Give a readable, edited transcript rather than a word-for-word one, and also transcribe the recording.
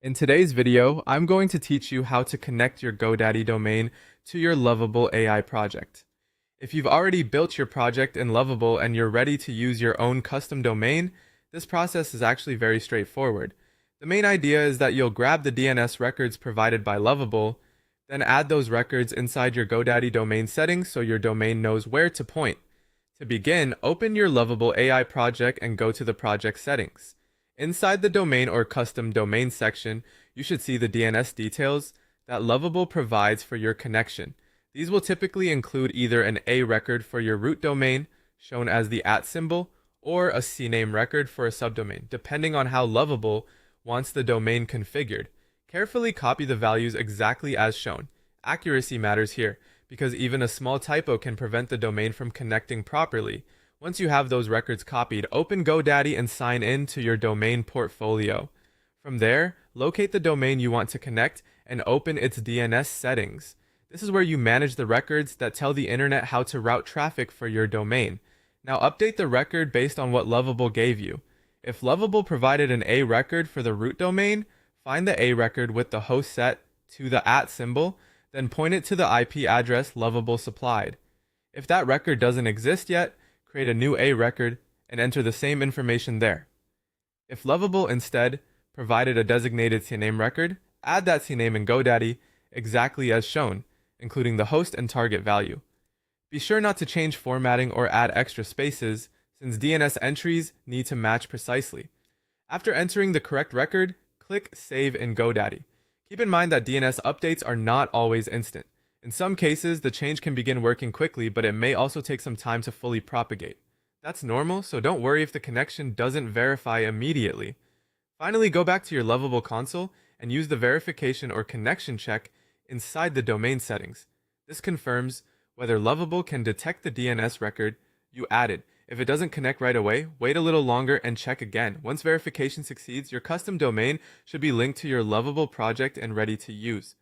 In today's video, I'm going to teach you how to connect your GoDaddy domain to your Lovable AI project. If you've already built your project in Lovable and you're ready to use your own custom domain, this process is actually very straightforward. The main idea is that you'll grab the DNS records provided by Lovable, then add those records inside your GoDaddy domain settings so your domain knows where to point. To begin, open your Lovable AI project and go to the project settings. Inside the domain or custom domain section, you should see the DNS details that Lovable provides for your connection. These will typically include either an A record for your root domain, shown as the @ symbol, or a CNAME record for a subdomain, depending on how Lovable wants the domain configured. Carefully copy the values exactly as shown. Accuracy matters here, because even a small typo can prevent the domain from connecting properly. Once you have those records copied, open GoDaddy and sign in to your domain portfolio. From there, locate the domain you want to connect and open its DNS settings. This is where you manage the records that tell the internet how to route traffic for your domain. Now update the record based on what Lovable gave you. If Lovable provided an A record for the root domain, find the A record with the host set to the @ symbol, then point it to the IP address Lovable supplied. If that record doesn't exist yet, create a new A record and enter the same information there. If Lovable instead provided a designated CNAME record, add that CNAME in GoDaddy exactly as shown, including the host and target value. Be sure not to change formatting or add extra spaces, since DNS entries need to match precisely. After entering the correct record, click Save in GoDaddy. Keep in mind that DNS updates are not always instant. In some cases, the change can begin working quickly, but it may also take some time to fully propagate. That's normal, so don't worry if the connection doesn't verify immediately. Finally, go back to your Lovable console and use the verification or connection check inside the domain settings. This confirms whether Lovable can detect the DNS record you added. If it doesn't connect right away, wait a little longer and check again. Once verification succeeds, your custom domain should be linked to your Lovable project and ready to use.